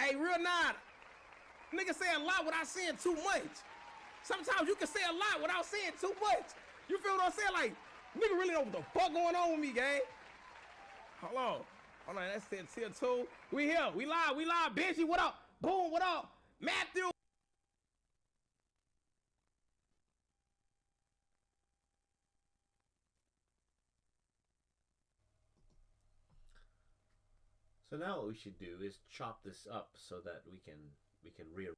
Hey, real nine. Nigga say a lot without saying too much. Sometimes you can say a lot without saying too much. You feel what I'm saying? Like, nigga really know what the fuck going on with me, gang. Hold on. Hold on, that's tier 2. We here. We live. Benji, what up? Boom, what up? Matthew. So now what we should do is chop this up so that we can rearrange.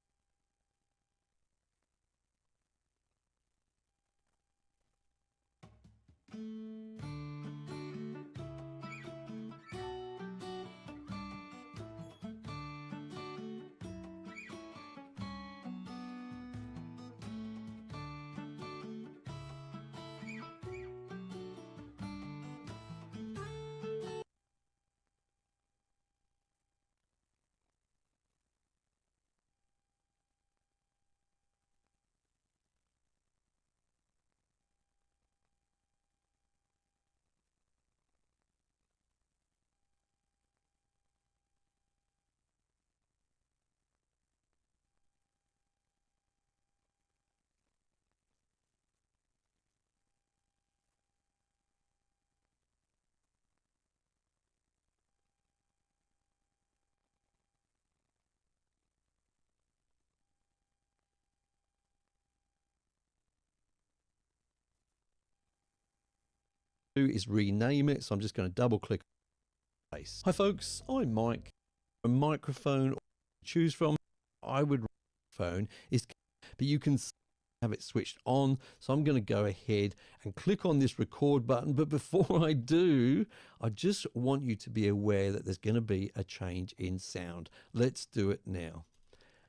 Is rename it, so I'm just going to double click. Hi folks, I'm Mike. A microphone to choose from, I would phone is, but you can have it switched on. So I'm going to go ahead and click on this record button. But before I do, I just want you to be aware that there's going to be a change in sound. Let's do it now.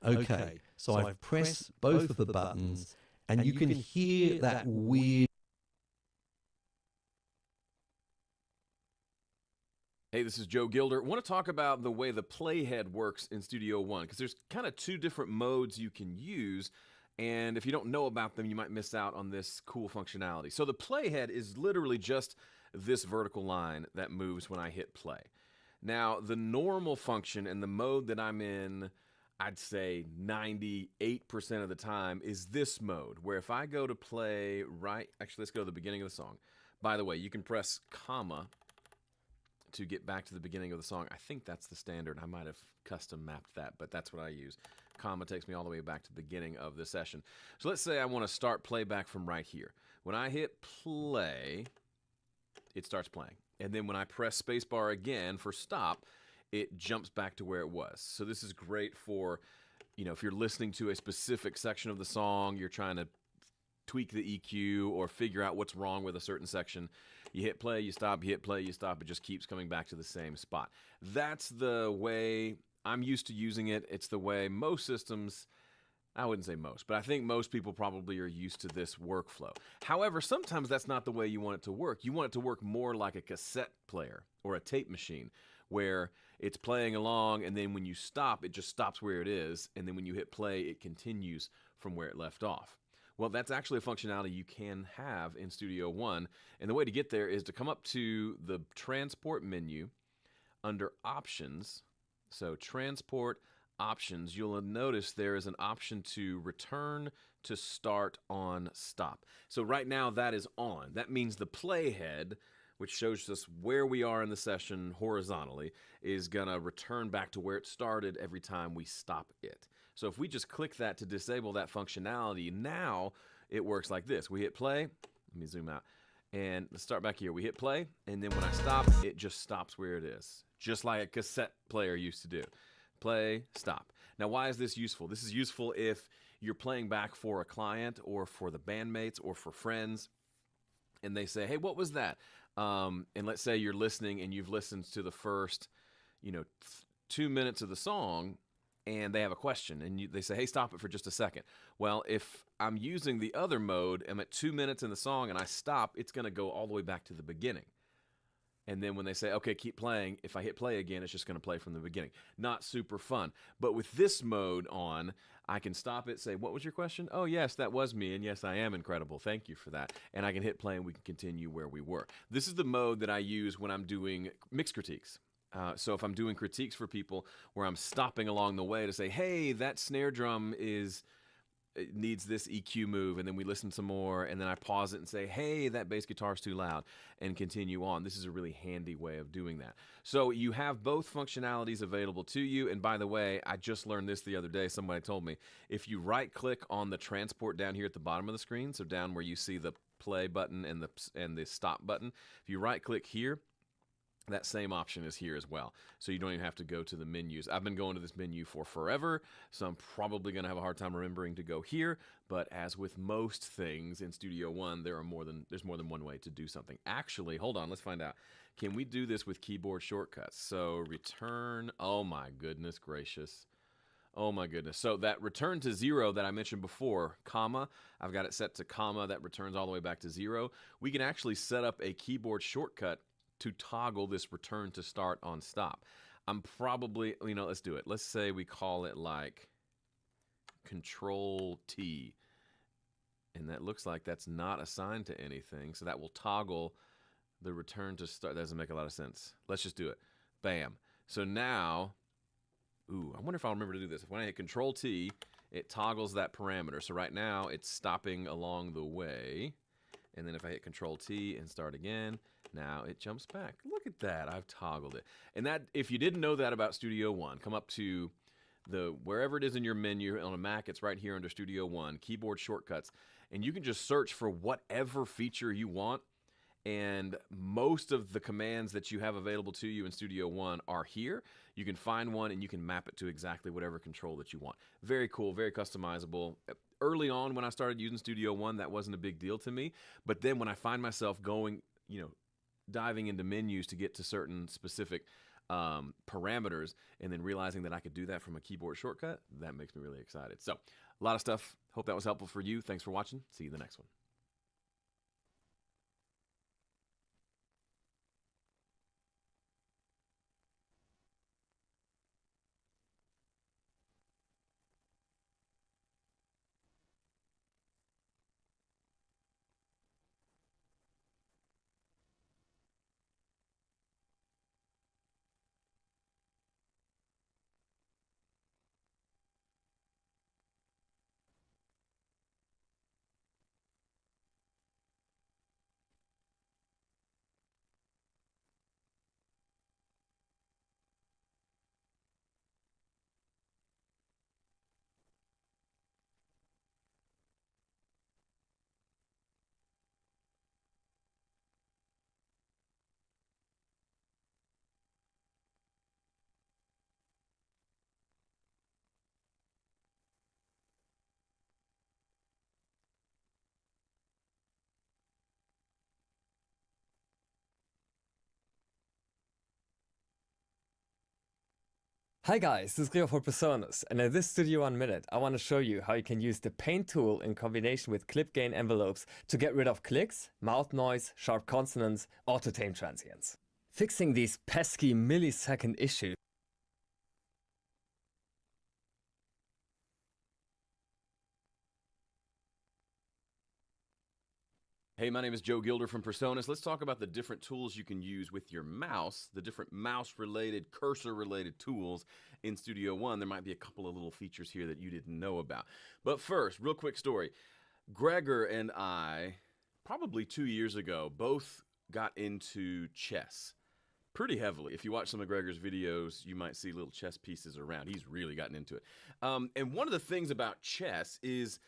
Okay, so I've pressed both of the buttons, and you can hear that weird. Hey, this is Joe Gilder. I want to talk about the way the playhead works in Studio One, because there's kind of two different modes you can use, and if you don't know about them, you might miss out on this cool functionality. So the playhead is literally just this vertical line that moves when I hit play. Now, the normal function and the mode that I'm in, I'd say 98% of the time, is this mode, where if I go to play actually, let's go to the beginning of the song. By the way, you can press comma to get back to the beginning of the song. I think that's the standard. I might have custom mapped that, but that's what I use. Comma takes me all the way back to the beginning of the session. So let's say I want to start playback from right here. When I hit play, it starts playing. And then when I press spacebar again for stop, it jumps back to where it was. So this is great for, if you're listening to a specific section of the song, you're trying to tweak the EQ or figure out what's wrong with a certain section. You hit play, you stop, you hit play, you stop. It just keeps coming back to the same spot. That's the way I'm used to using it. It's the way most systems, I wouldn't say most, but I think most people probably are used to this workflow. However, sometimes that's not the way you want it to work. You want it to work more like a cassette player or a tape machine, where it's playing along, and then when you stop, it just stops where it is, and then when you hit play, it continues from where it left off. Well, that's actually a functionality you can have in Studio One, and the way to get there is to come up to the Transport menu under Options. So Transport Options, you'll notice there is an option to return to start on stop. So right now that is on. That means the playhead, which shows us where we are in the session horizontally, is going to return back to where it started every time we stop it. So if we just click that to disable that functionality, now it works like this. We hit play. Let me zoom out. And let's start back here. We hit play, and then when I stop, it just stops where it is, just like a cassette player used to do. Play, stop. Now, why is this useful? This is useful if you're playing back for a client or for the bandmates or for friends, and they say, hey, what was that? And let's say you're listening and you've listened to the first, 2 minutes of the song, and they have a question, and they say, hey, stop it for just a second. Well, if I'm using the other mode, I'm at 2 minutes in the song, and I stop, it's going to go all the way back to the beginning. And then when they say, okay, keep playing, if I hit play again, it's just going to play from the beginning. Not super fun. But with this mode on, I can stop it, say, what was your question? Oh, yes, that was me, and yes, I am incredible. Thank you for that. And I can hit play, and we can continue where we were. This is the mode that I use when I'm doing mix critiques. So if I'm doing critiques for people where I'm stopping along the way to say, hey, that snare drum it needs this EQ move, and then we listen some more, and then I pause it and say, hey, that bass guitar's too loud, and continue on. This is a really handy way of doing that. So you have both functionalities available to you, and by the way, I just learned this the other day. Somebody told me, if you right-click on the transport down here at the bottom of the screen, so down where you see the play button and the stop button, if you right-click here, that same option is here as well. So you don't even have to go to the menus. I've been going to this menu for forever, so I'm probably going to have a hard time remembering to go here. But as with most things in Studio One, there's more than one way to do something. Actually, hold on, let's find out. Can we do this with keyboard shortcuts? So return, oh my goodness gracious. Oh my goodness. So that return to 0 that I mentioned before, comma, I've got it set to comma, that returns all the way back to 0. We can actually set up a keyboard shortcut to toggle this return to start on stop. I'm probably, let's do it. Let's say we call it like Control T. And that looks like that's not assigned to anything. So that will toggle the return to start. That doesn't make a lot of sense. Let's just do it. Bam. So now, I wonder if I'll remember to do this. When I hit Control T, it toggles that parameter. So right now it's stopping along the way. And then if I hit Control T and start again, now it jumps back. Look at that, I've toggled it. And that, if you didn't know that about Studio One, come up to wherever it is in your menu. On a Mac, it's right here under Studio One, keyboard shortcuts, and you can just search for whatever feature you want. And most of the commands that you have available to you in Studio One are here. You can find one and you can map it to exactly whatever control that you want. Very cool, very customizable. Early on when I started using Studio One, that wasn't a big deal to me. But then when I find myself going, diving into menus to get to certain specific parameters, and then realizing that I could do that from a keyboard shortcut, that makes me really excited. So, a lot of stuff. Hope that was helpful for you. Thanks for watching. See you in the next one. Hi guys, this is Rio for Presonus, and in this Studio One Minute, I want to show you how you can use the Paint tool in combination with clip gain envelopes to get rid of clicks, mouth noise, sharp consonants, or to tame transients. Fixing these pesky millisecond issues. Hey, my name is Joe Gilder from Presonus. Let's talk about the different tools you can use with your mouse, the different mouse-related, cursor-related tools in Studio One. There might be a couple of little features here that you didn't know about. But first, real quick story. Gregor and I, probably 2 years ago, both got into chess pretty heavily. If you watch some of Gregor's videos, you might see little chess pieces around. He's really gotten into it. And one of the things about chess is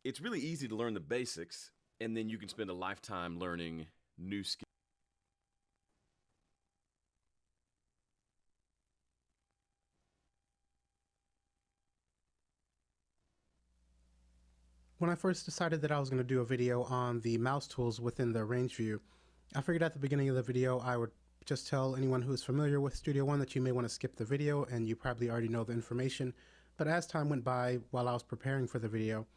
it's really easy to learn the basics, and then you can spend a lifetime learning new skills. When I first decided that I was going to do a video on the mouse tools within the range view, I figured at the beginning of the video I would just tell anyone who's familiar with Studio One that you may want to skip the video and you probably already know the information. But as time went by while I was preparing for the video,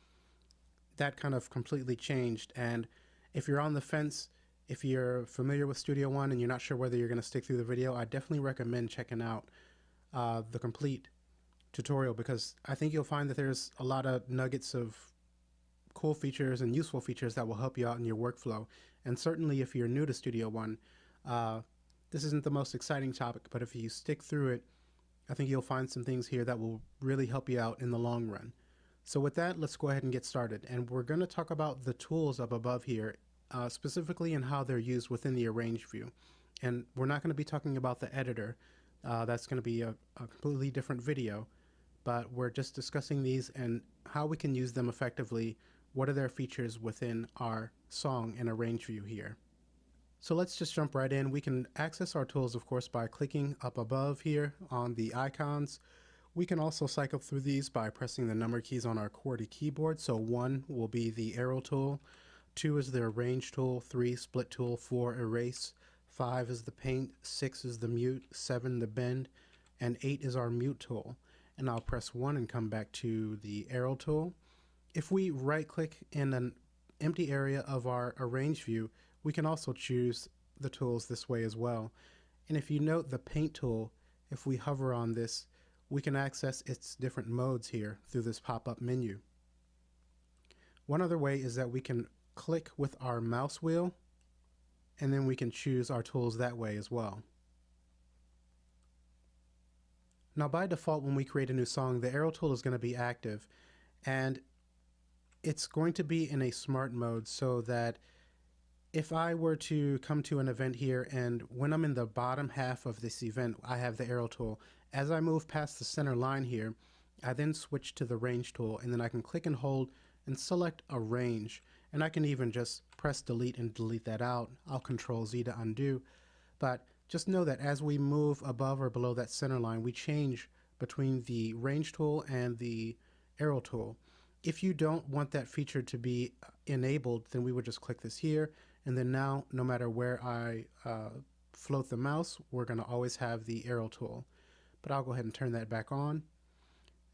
that kind of completely changed. And if you're on the fence, if you're familiar with Studio One and you're not sure whether you're going to stick through the video, I definitely recommend checking out the complete tutorial, because I think you'll find that there's a lot of nuggets of cool features and useful features that will help you out in your workflow. And certainly if you're new to Studio One, This isn't the most exciting topic, but if you stick through it, I think you'll find some things here that will really help you out in the long run. So with that, let's go ahead and get started. And we're going to talk about the tools up above here, specifically and how they're used within the Arrange view. And we're not going to be talking about the editor. That's going to be a completely different video. But we're just discussing these and how we can use them effectively. What are their features within our song and Arrange view here? So let's just jump right in. We can access our tools, of course, by clicking up above here on the icons. We can also cycle through these by pressing the number keys on our QWERTY keyboard. So 1 will be the arrow tool, 2 is the Arrange tool, 3 split tool, 4 erase, 5 is the paint, 6 is the mute, 7 the bend, and 8 is our mute tool. And I'll press 1 and come back to the arrow tool. If we right click in an empty area of our Arrange view, we can also choose the tools this way as well. And if you note the paint tool, if we hover on this, we can access its different modes here through this pop-up menu. One other way is that we can click with our mouse wheel, and then we can choose our tools that way as well. Now by default, when we create a new song, the arrow tool is going to be active, and it's going to be in a smart mode, so that if I were to come to an event here, and when I'm in the bottom half of this event, I have the arrow tool. As I move past the center line here, I then switch to the range tool, and then I can click and hold and select a range. And I can even just press delete and delete that out. I'll Control Z to undo. But just know that as we move above or below that center line, we change between the range tool and the arrow tool. If you don't want that feature to be enabled, then we would just click this here. And then now, no matter where I float the mouse, we're going to always have the arrow tool. But I'll go ahead and turn that back on.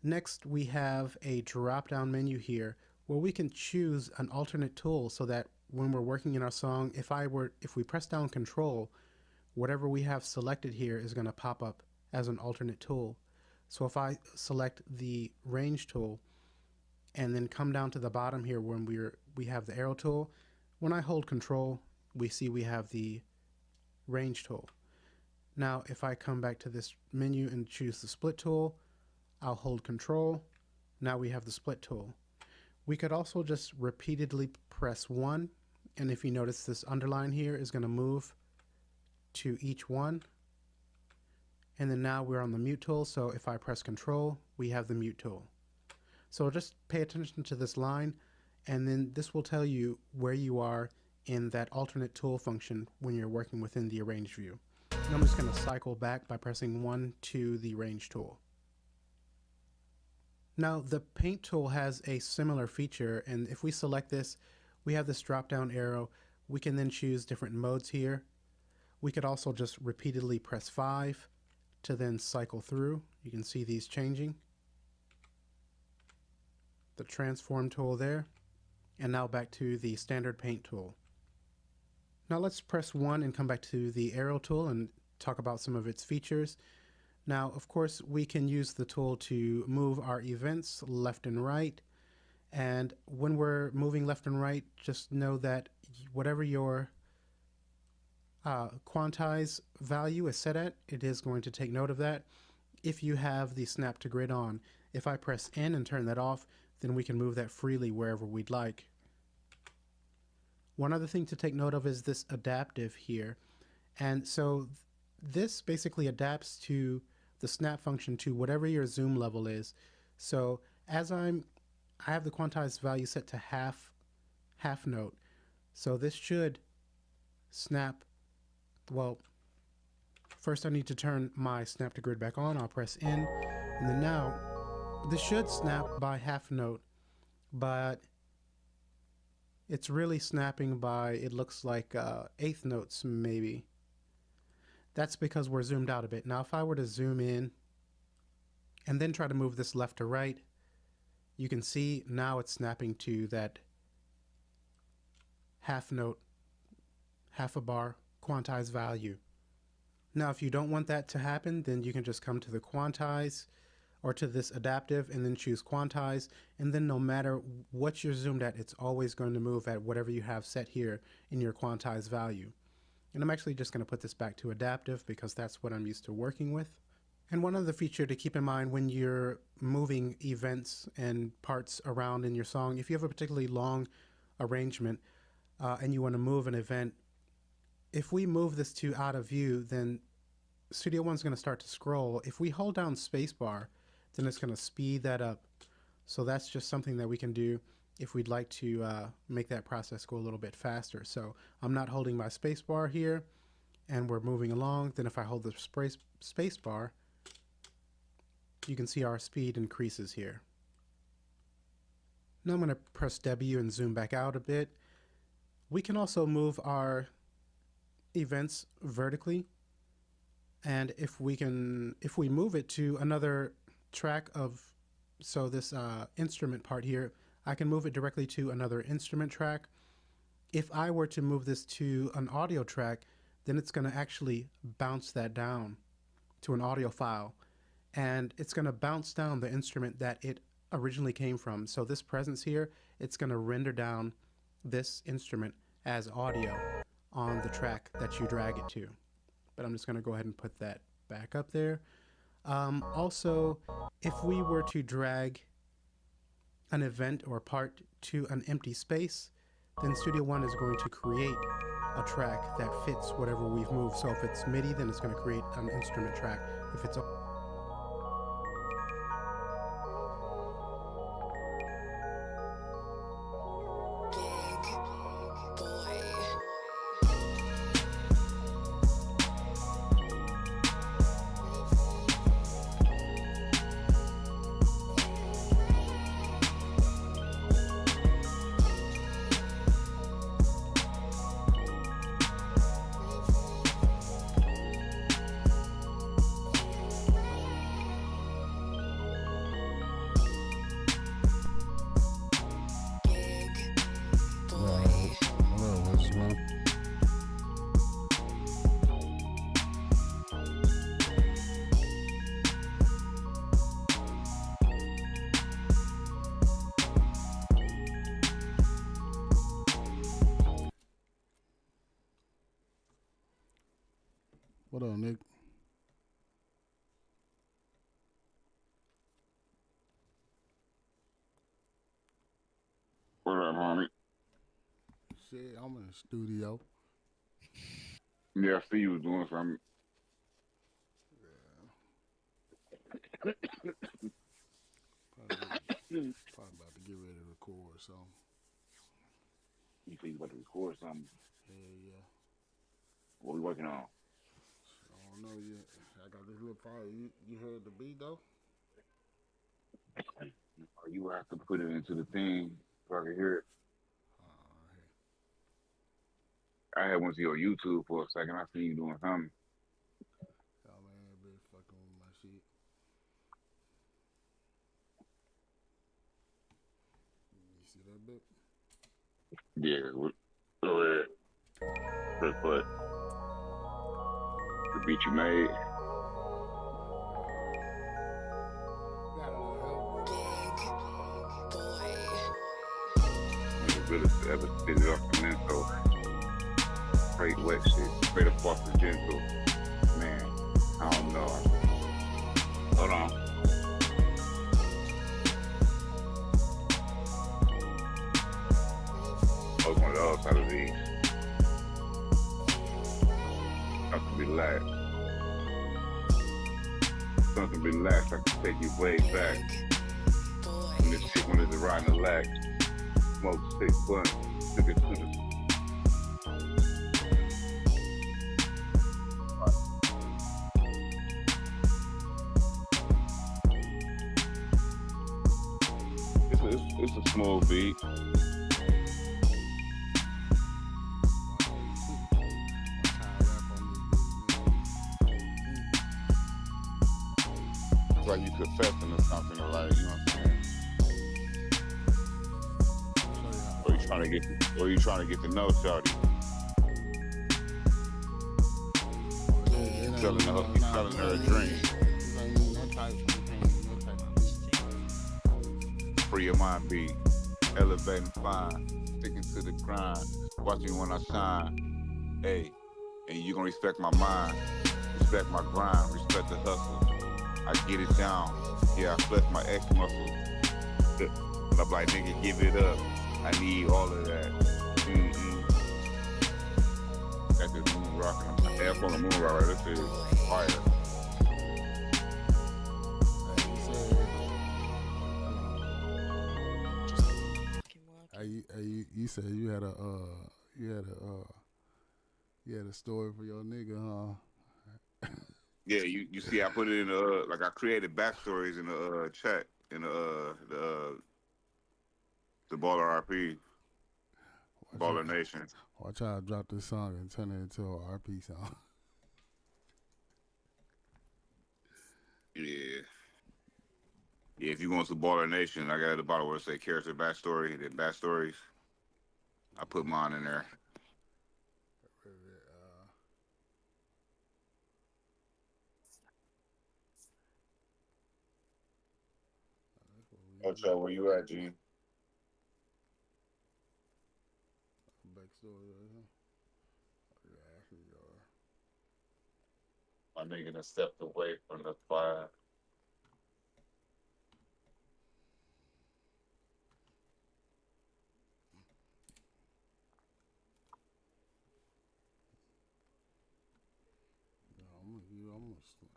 Next, we have a drop-down menu here where we can choose an alternate tool, so that when we're working in our song, if we press down Control, whatever we have selected here is going to pop up as an alternate tool. So if I select the range tool and then come down to the bottom here when we have the arrow tool, when I hold Control, we see we have the range tool. Now if I come back to this menu and choose the split tool, I'll hold Control. Now we have the split tool. We could also just repeatedly press 1, and if you notice, this underline here is going to move to each one. And then now we're on the mute tool, so if I press Control, we have the mute tool. So just pay attention to this line, and then this will tell you where you are in that alternate tool function when you're working within the Arrange view. And I'm just going to cycle back by pressing 1 to the range tool. Now the paint tool has a similar feature, and if we select this, we have this drop down arrow. We can then choose different modes here. We could also just repeatedly press 5 to then cycle through. You can see these changing. The transform tool there, and now back to the standard paint tool. Now let's press 1 and come back to the arrow tool and talk about some of its features. Now, of course, we can use the tool to move our events left and right. And when we're moving left and right, just know that whatever your quantize value is set at, it is going to take note of that if you have the snap to grid on. If I press N and turn that off, then we can move that freely wherever we'd like. One other thing to take note of is this adaptive here. And so this basically adapts to the snap function to whatever your zoom level is. So as I have the quantized value set to half note. So this should snap, well, first I need to turn my snap to grid back on. I'll press N, and then now this should snap by half note, but it's really snapping by, it looks like eighth notes maybe. That's because we're zoomed out a bit. Now if I were to zoom in and then try to move this left to right, you can see now it's snapping to that half note, half a bar quantized value. Now if you don't want that to happen, then you can just come to the quantize or to this adaptive and then choose quantize, and then no matter what you're zoomed at, it's always going to move at whatever you have set here in your quantized value. And I'm actually just going to put this back to adaptive because that's what I'm used to working with. And one other feature to keep in mind when you're moving events and parts around in your song, if you have a particularly long arrangement and you want to move an event, if we move this to out of view, then Studio One's going to start to scroll. If we hold down spacebar, then it's going to speed that up. So that's just something that we can do if we'd like to make that process go a little bit faster. So I'm not holding my spacebar here, and we're moving along. Then if I hold the spacebar, you can see our speed increases here. Now I'm going to press W and zoom back out a bit. We can also move our events vertically, and if we move it to another track of, so this instrument part here, I can move it directly to another instrument track. If I were to move this to an audio track, then it's going to actually bounce that down to an audio file, and it's going to bounce down the instrument that it originally came from. So this presence here, it's going to render down this instrument as audio on the track that you drag it to. But I'm just going to go ahead and put that back up there. Also, if we were to drag an event or part to an empty space, then Studio One is going to create a track that fits whatever we've moved. So if it's MIDI, then it's going to create an instrument track. If it's What up, Nick? What up, homie? Shit, I'm in the studio. Yeah, I see you was doing something. Probably about to get ready to record something. You think you about to record something? Hell yeah. What we working on? I don't know yet. I got this little file. You heard the beat though? Or you have to put it into the thing so I can hear it. I had went to your YouTube for a second. I seen you doing something. Y'all man, been fucking with my shit. You see that bit? Yeah, go ahead. But the beat you made. Got a little Nigga really ever spit it off the mental. Straight wet shit. Straight up off the gentle. Man, I don't know. Hold on. Oh, one of those out of these. Something relax. Something relax. I can take you way back. When this chick wanted to ride in the lack. Smoke 6 blunts. Took it to the It's a smooth beat. It's like you confessing or something, or like, you know what I'm saying? Or you trying to get to know shawty. Telling her a dream. Free your mind beat, elevating fine, sticking to the grind, watching when I shine. Hey, and you gonna respect my mind, respect my grind, respect the hustle. I get it down, yeah, I flex my X muscle. But I'm like, nigga, give it up. I need all of that. Got this moon rock, and I'm half on the moon rock. This is fire. You said you had a story for your nigga, huh? Yeah, you see, I put it in the like I created backstories in the chat in the Baller RP, Baller Nation. Watch how I drop this song and turn it into an RP song. Yeah. Yeah, if you go to Baller Nation, I got at the bottom where it say character backstory, then backstories. I put mine in there. Watch out, where you at, G? Backstory, yeah, actually, My nigga done stepped away from the fire.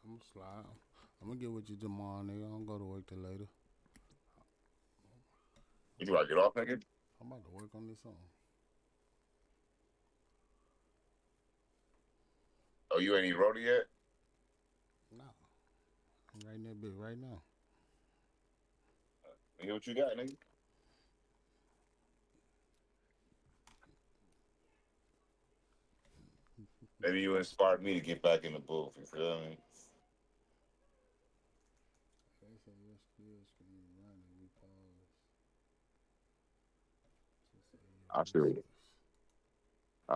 I'm gonna slide. I'm gonna get with you tomorrow, nigga. I'm gonna go to work till later. You about to get off, nigga? I'm about to work on this song. Oh, you ain't even wrote it yet? No. I'm writing that bit right now. Hear what you got, nigga? Maybe you inspired me to get back in the booth, you feel me? I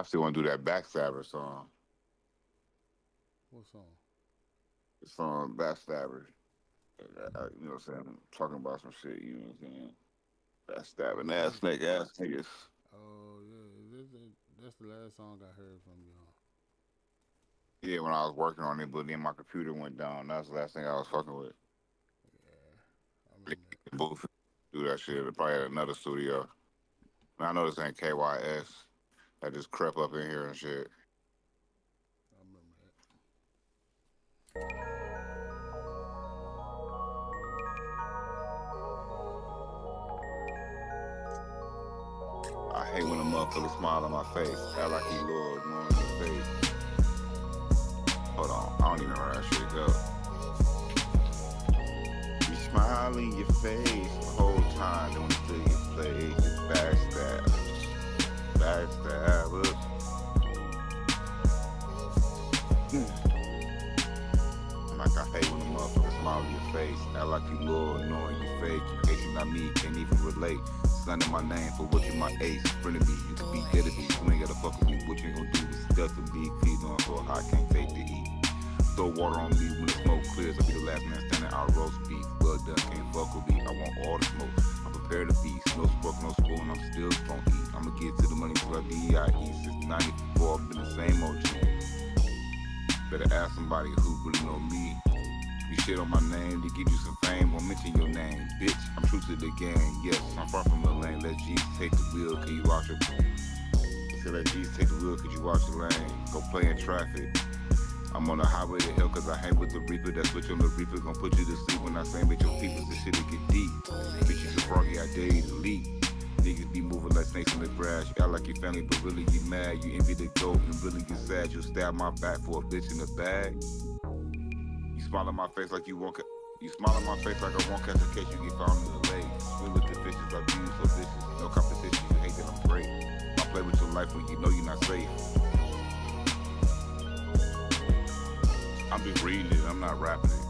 still want to do that Backstabber song. What song? The song Backstabber. You know what I'm saying? I'm talking about some shit, you know what I'm saying? Backstabbing ass niggas. Oh, yeah. That's the last song I heard from you, huh? Yeah, when I was working on it, but then my computer went down. That's the last thing I was fucking with. Yeah. Both do that shit. Probably at another studio. I know this ain't KYS. I just crept up in here and shit. I remember that. I hate when a motherfucker smile on my face. Act like he Lord, knowing his face. Hold on, I don't even know where that shit go. You smile in your face the whole time, then when you still get played, it's backstabbers. Backstabbers. Like I hate when a motherfucker smile in your face. Act like you Lord, knowing you fake. In case you not me, can't even relate. Under my name for what you my ace. Friend of me, you could be dead to me. You ain't gotta fuck with me. What you ain't gonna do is stuff to me. Feed on so high, can't fake to eat. Throw water on me when the smoke clears. I'll be the last man standing. I'll roast beef. Well done, can't fuck with me. I want all the smoke. I'm prepared to feast. No smoke, no spoon. I'm still gon' eat. I'ma get to the money till I D.I.E. Since 94, I've been the same OG. Better ask somebody who really know me. You shit on my name to give you some fame, won't mention your name, bitch. I'm true to the game, yes. I'm far from the lane. Let Jesus take the wheel, can you watch it? Say let Jesus take the wheel, could you watch the lane? Go play in traffic. I'm on the highway to hell cause I hang with the reaper. That switch on the reaper gon' put you to sleep when I say with your people. This shit'll get deep. Bitch, you so froggy, I dare you to leap. Niggas be moving like snakes in the grass. You act like your family, but really you mad. You envy the goat and really get sad. You stab my back for a bitch in the bag. You smile on my face like you won't. You smile on my face like I won't catch a case. You get found in the lake. Swim with the fishes, I view you so vicious. No competition, you hate that I'm great. I play with your life when you know you're not safe. I'm just reading it, I'm not rapping it.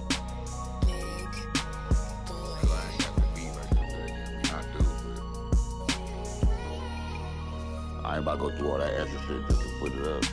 Cause I ain't got the beat like that. I do, but I ain't about to go through all that extra shit just to put it up.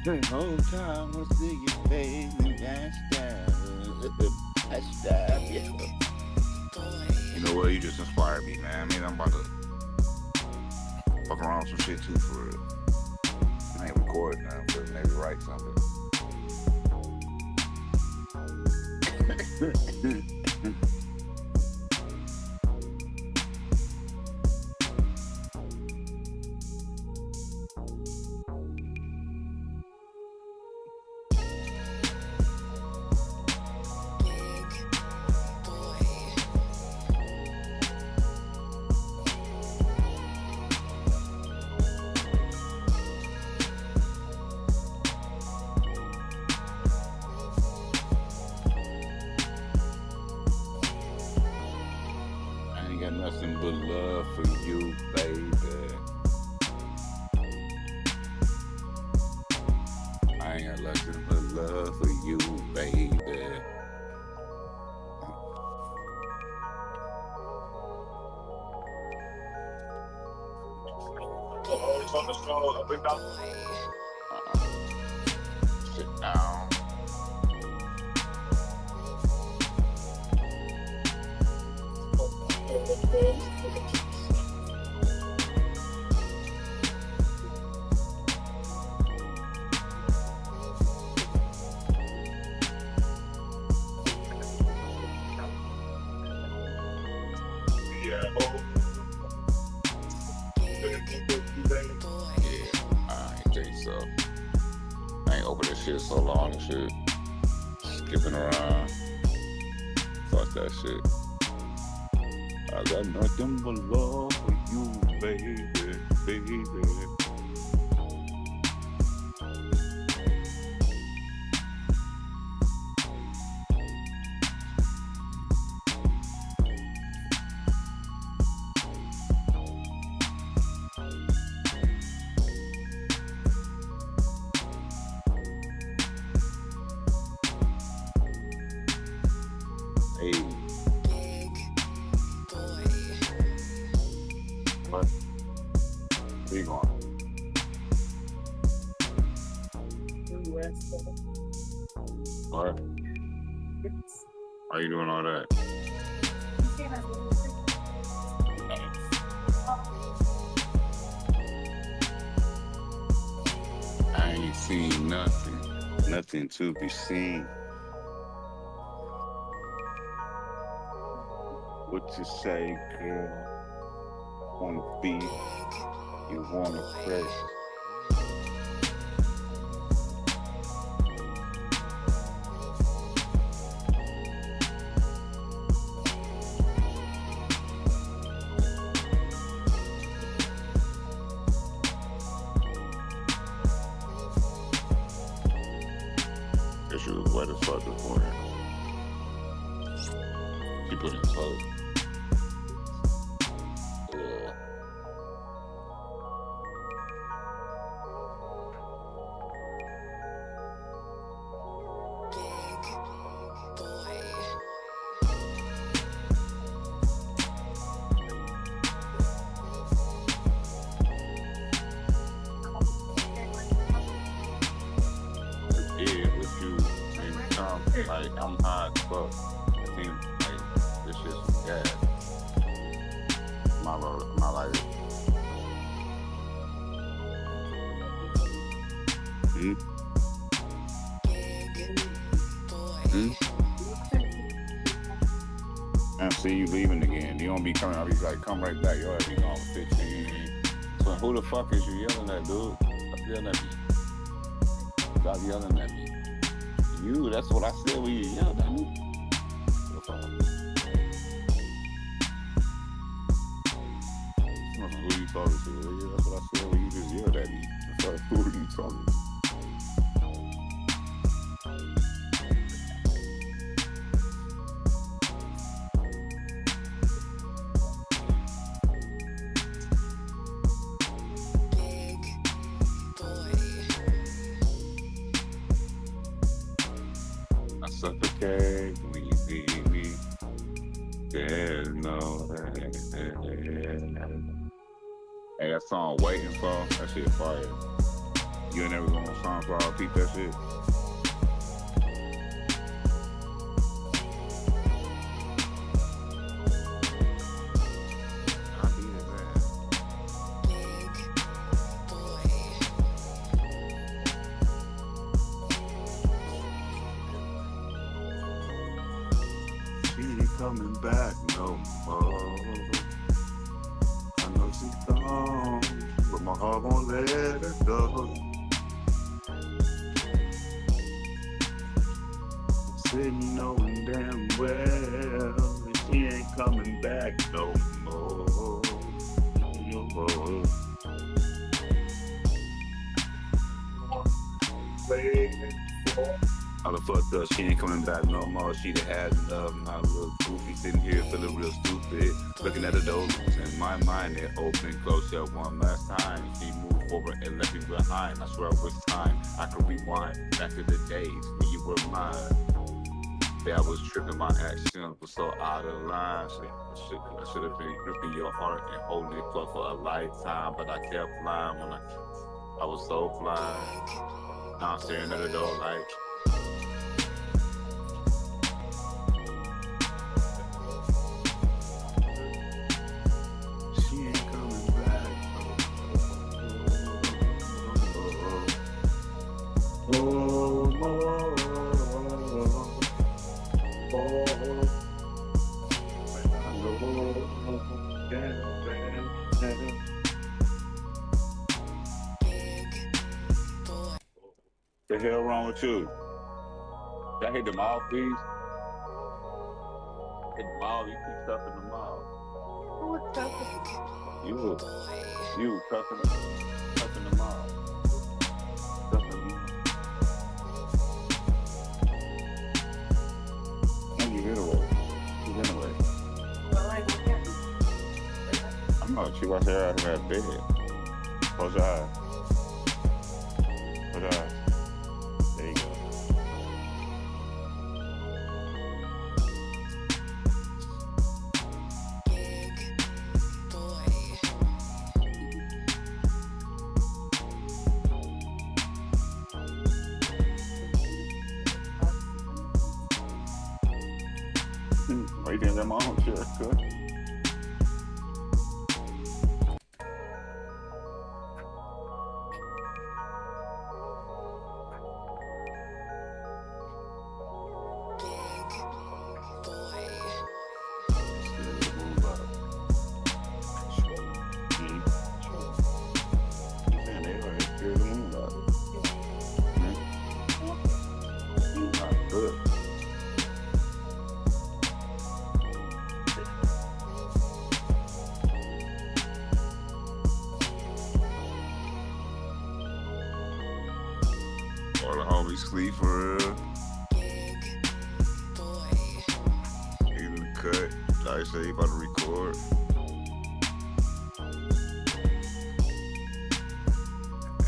Whole time was to get paid and that's that. Yeah. You know what? You just inspired me, man. I mean, I'm about to fuck around with some shit too for real. I ain't recording now, but maybe write something. Got nothing but love for you, baby. I ain't got nothing but love for you, baby. Sit down. I ain't think so. I ain't over this shit so long and shit. Skipping around. Fuck that shit. I got nothing but love for you, baby, baby. Hey. What? Where you going? What? Why you doing all that? I ain't seen nothing. Nothing to be seen. What you say, girl? Wanna be? You wanna play? Guess she was wet as fuck this morning. She put in clothes. Yeah. Yeah, with you, anytime, like, I'm high as fuck. I think, like, this shit's some gas. My lighter. I see you leaving again. You don't be coming. I'll be like, come right back. Yo, I'll be gone for 15. So who the fuck is you yelling at, dude? Stop yelling at me. Stop yelling at me. You, that's what I said when you yelled at me. What the fuck? Who you talking to? Yeah, that's what I said when you just yelled at me. That's like, who are you talking to? I suffocate when you leave me. There's no Hey, that song Waiting For, that shit fire. You ain't never go on SoundCloud, peep that shit. I beat it, man. She ain't coming back no more. I know she's gone, but my heart won't let her go. Sitting knowing damn well that she ain't coming back no more. No more. I done fucked up, she ain't coming back no more. She done had enough, not a little goofy. Sitting here feeling real stupid. Looking at the doors in my mind, it opened, closed up one last time. She moved forward and left me behind. I swear I wish time I could rewind back to the days when you were mine. Yeah, I was tripping, my actions was so out of line. I should have been gripping your heart and holding it close for a lifetime. But I kept flying when I was so blind. Now I'm staring at the door like, she ain't coming back. The hell wrong with you? Did I hit the mouthpiece? Hit the mouth, you keep stuff in the mouth. You cuffing the mouth. Cuffing the mouth. And you get away. You get away. I'm not, she watch her out of that bed. Close your eyes. Close your eyes. There you go. Why you think that my own chair? Good. All the homies sleep for real. Eating the cut. I say he about to record.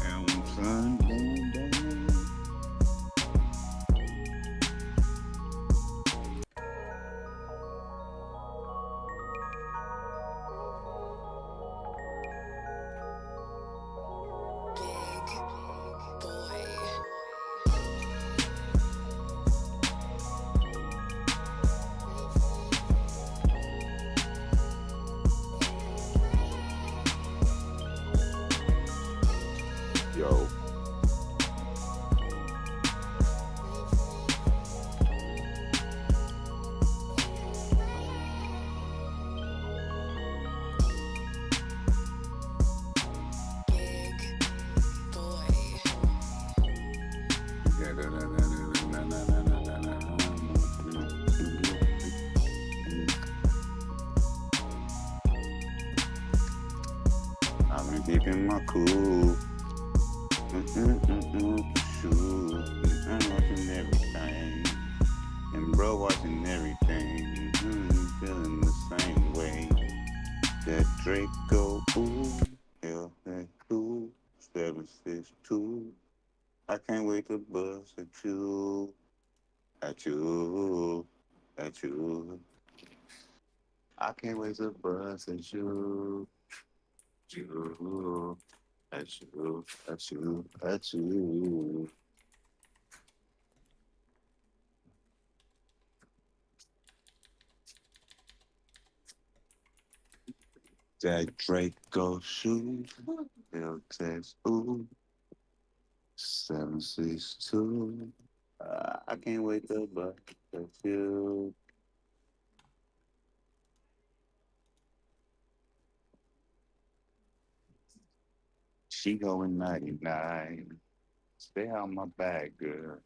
And when sun going down. Yo. I've been keeping my cool. Shoot. I'm watching everything. And bro watching everything. Feeling the same way. That Draco, ooh. Hell, that cool. 762. I can't wait to bust at you. At you. At you. I can't wait to bust at you. You. That's you, that's you, that's you. That Draco shoes, Bill says, ooh, 762. I can't wait to butt the field. She going 99. Stay out my bag, girl.